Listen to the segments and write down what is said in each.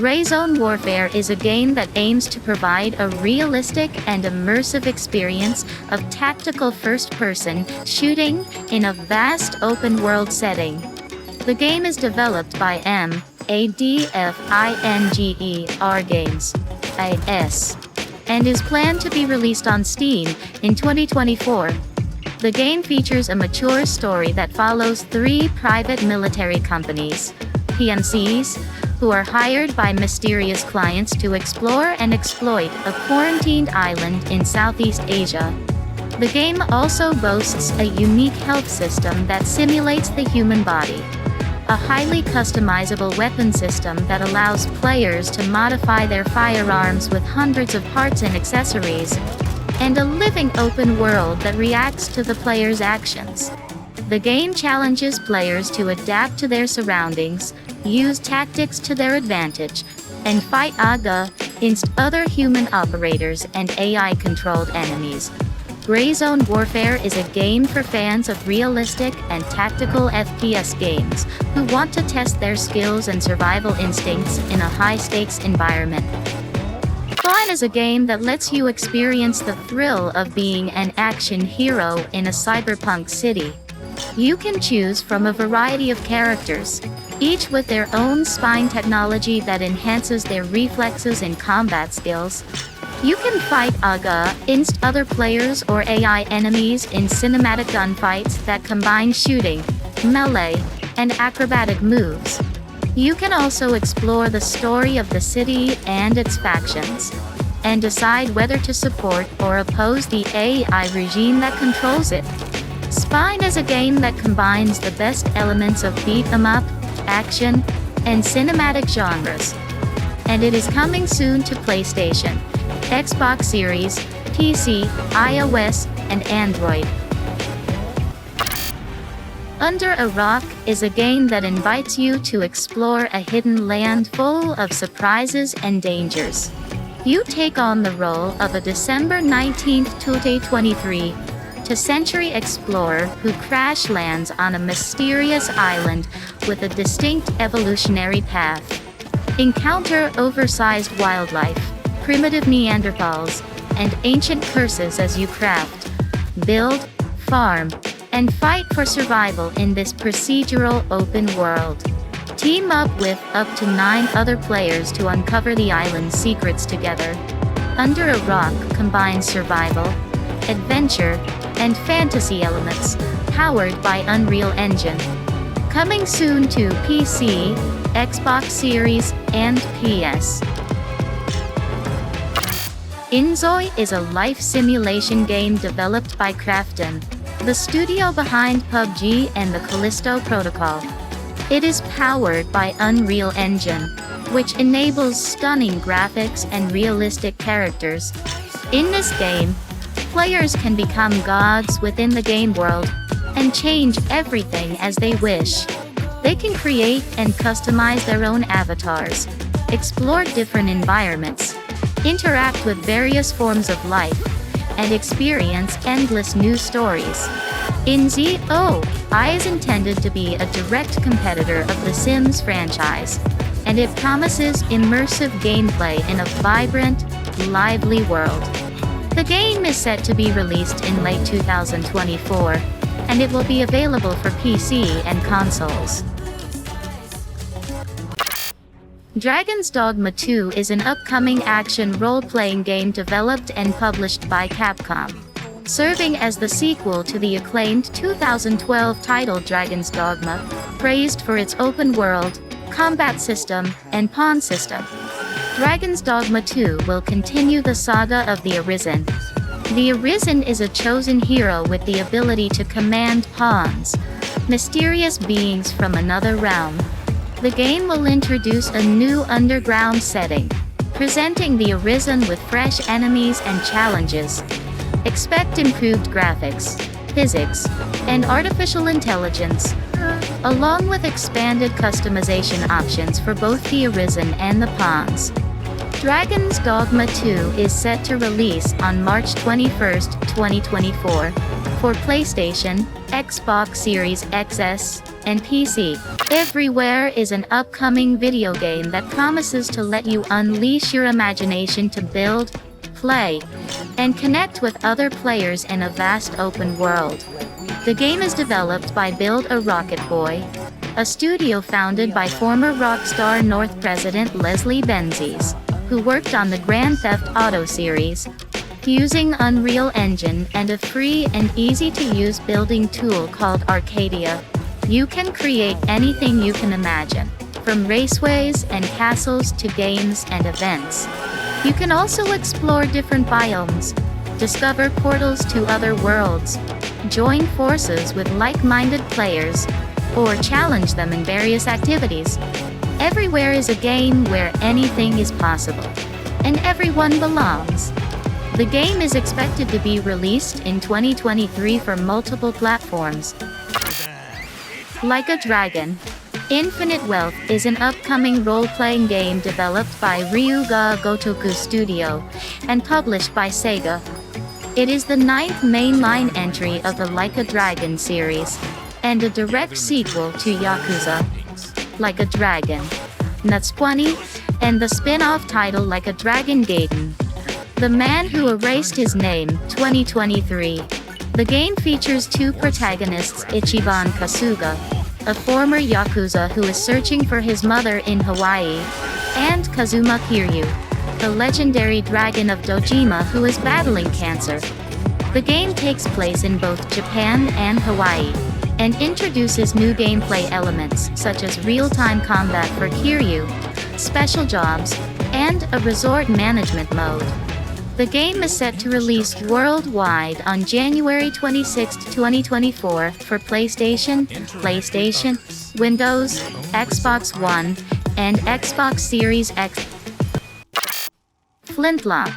Gray Zone Warfare is a game that aims to provide a realistic and immersive experience of tactical first-person shooting in a vast open-world setting. The game is developed by AWESOMENESS Games, AS, and is planned to be released on Steam in 2024. The game features a mature story that follows three private military companies, PMCs, who are hired by mysterious clients to explore and exploit a quarantined island in Southeast Asia. The game also boasts a unique health system that simulates the human body, a highly customizable weapon system that allows players to modify their firearms with hundreds of parts and accessories, and a living open world that reacts to the player's actions. The game challenges players to adapt to their surroundings, use tactics to their advantage, and fight against other human operators and AI-controlled enemies. Gray Zone Warfare is a game for fans of realistic and tactical FPS games who want to test their skills and survival instincts in a high-stakes environment. Fun is a game that lets you experience the thrill of being an action hero in a cyberpunk city. You can choose from a variety of characters, each with their own spine technology that enhances their reflexes and combat skills. You can fight against other players or AI enemies in cinematic gunfights that combine shooting, melee, and acrobatic moves. You can also explore the story of the city and its factions, and decide whether to support or oppose the AI regime that controls it. Spine is a game that combines the best elements of beat-em-up, action, and cinematic genres. And it is coming soon to PlayStation, Xbox Series, PC, iOS, and Android. Under a Rock is a game that invites you to explore a hidden land full of surprises and dangers. You take on the role of a December 19, 2023, century explorer who crash lands on a mysterious island with a distinct evolutionary path. Encounter oversized wildlife, primitive Neanderthals, and ancient curses as you craft, build, farm, and fight for survival in this procedural open world. Team up with up to 9 other players to uncover the island's secrets together. Under a Rock combines survival, adventure, and fantasy elements, powered by Unreal Engine. Coming soon to PC, Xbox Series, and PS. inZOI is a life simulation game developed by Krafton, the studio behind PUBG and the Callisto Protocol. It is powered by Unreal Engine, which enables stunning graphics and realistic characters. In this game, players can become gods within the game world and change everything as they wish. They can create and customize their own avatars, explore different environments, interact with various forms of life, and experience endless new stories. inZOI is intended to be a direct competitor of the Sims franchise, and it promises immersive gameplay in a vibrant, lively world. The game is set to be released in late 2024, and it will be available for PC and consoles. Dragon's Dogma 2 is an upcoming action role-playing game developed and published by Capcom, serving as the sequel to the acclaimed 2012 title Dragon's Dogma, praised for its open world, combat system, and pawn system. Dragon's Dogma 2 will continue the saga of the Arisen. The Arisen is a chosen hero with the ability to command pawns, mysterious beings from another realm. The game will introduce a new underground setting, presenting the Arisen with fresh enemies and challenges. Expect improved graphics, physics, and artificial intelligence, along with expanded customization options for both the Arisen and the pawns. Dragon's Dogma 2 is set to release on March 21, 2024, for PlayStation, Xbox Series XS, and PC. Everywhere is an upcoming video game that promises to let you unleash your imagination to build, play, and connect with other players in a vast open world. The game is developed by Build a Rocket Boy, a studio founded by former Rockstar North president Leslie Benzies, who worked on the Grand Theft Auto series. Using Unreal Engine and a free and easy-to-use building tool called Arcadia, you can create anything you can imagine, from raceways and castles to games and events. You can also explore different biomes, discover portals to other worlds, join forces with like-minded players, or challenge them in various activities. Everywhere is a game where anything is possible, and everyone belongs. The game is expected to be released in 2023 for multiple platforms. Like a Dragon, Infinite Wealth is an upcoming role-playing game developed by Ryuga Gotoku Studio and published by Sega. It is the 9th mainline entry of the Like a Dragon series, and a direct sequel to Yakuza, Like a Dragon, Nakwon, and the spin-off title Like a Dragon Gaiden, The Man Who Erased His Name, 2023. The game features two protagonists, Ichiban Kasuga, a former Yakuza who is searching for his mother in Hawaii, and Kazuma Kiryu, the legendary dragon of Dojima who is battling cancer. The game takes place in both Japan and Hawaii, and introduces new gameplay elements such as real-time combat for Kiryu, special jobs, and a resort management mode. The game is set to release worldwide on January 26, 2024 for PlayStation, Windows, Xbox One, and Xbox Series X. Flintlock.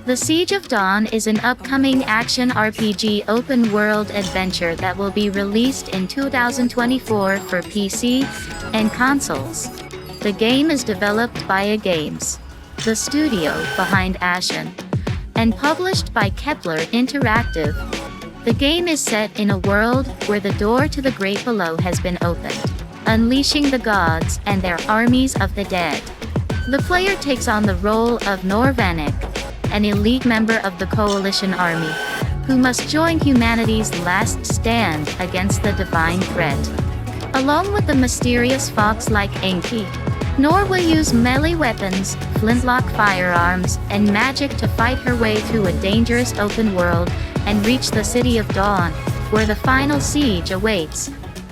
The Siege of Dawn is an upcoming action RPG open-world adventure that will be released in 2024 for PC and consoles. The game is developed by AWESOMENESS, the studio behind Ashen, and published by Kepler Interactive. The game is set in a world where the door to the great below has been opened, unleashing the gods and their armies of the dead. The player takes on the role of Norvanek, an elite member of the Coalition Army, who must join humanity's last stand against the divine threat. Along with the mysterious fox-like Enki, Nor will use melee weapons, flintlock firearms, and magic to fight her way through a dangerous open world and reach the City of Dawn, where the final siege awaits.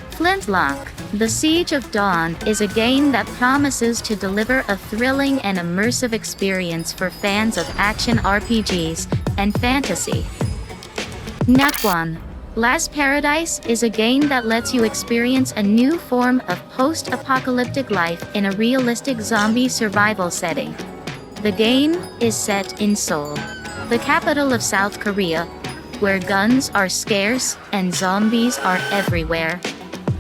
Flintlock, The Siege of Dawn is a game that promises to deliver a thrilling and immersive experience for fans of action RPGs and fantasy. Nakwon, Last Paradise is a game that lets you experience a new form of post-apocalyptic life in a realistic zombie survival setting. The game is set in Seoul, the capital of South Korea, where guns are scarce and zombies are everywhere.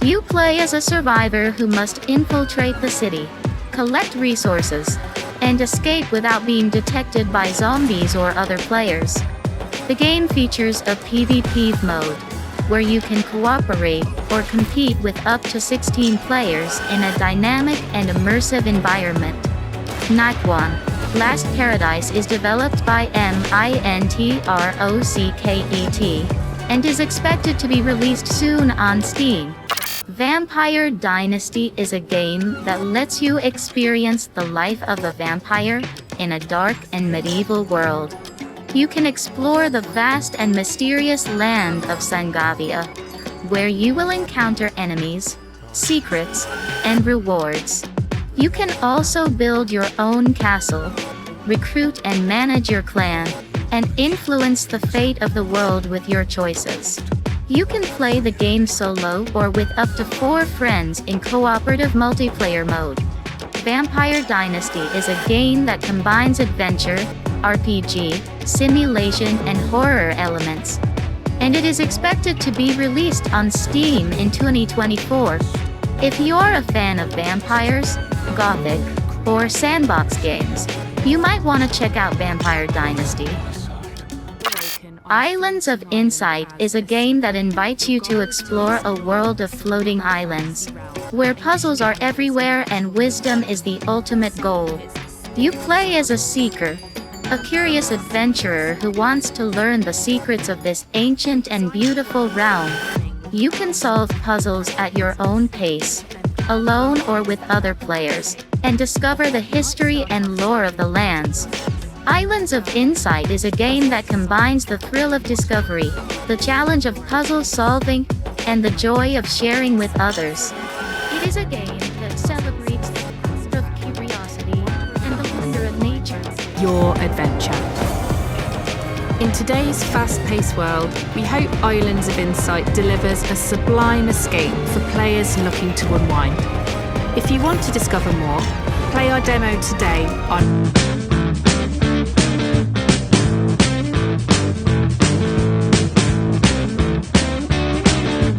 You play as a survivor who must infiltrate the city, collect resources, and escape without being detected by zombies or other players. The game features a PvP mode, where you can cooperate or compete with up to 16 players in a dynamic and immersive environment. Nakwon, Last Paradise is developed by MINTROCKET and is expected to be released soon on Steam. Vampire Dynasty is a game that lets you experience the life of a vampire in a dark and medieval world. You can explore the vast and mysterious land of Sangavia, where you will encounter enemies, secrets, and rewards. You can also build your own castle, recruit and manage your clan, and influence the fate of the world with your choices. You can play the game solo or with up to 4 friends in cooperative multiplayer mode. Vampire Dynasty is a game that combines adventure, RPG, simulation, and horror elements, and it is expected to be released on Steam in 2024. If you're a fan of vampires, gothic, or sandbox games, you might want to check out Vampire Dynasty. Islands of Insight is a game that invites you to explore a world of floating islands, where puzzles are everywhere and wisdom is the ultimate goal. You play as a seeker, a curious adventurer who wants to learn the secrets of this ancient and beautiful realm. You can solve puzzles at your own pace, alone or with other players, and discover the history and lore of the lands. Islands of Insight is a game that combines the thrill of discovery, the challenge of puzzle solving, and the joy of sharing with others. It is a game that celebrates the gift of curiosity and the wonder of nature. Your adventure. In today's fast-paced world, we hope Islands of Insight delivers a sublime escape for players looking to unwind. If you want to discover more, play our demo today on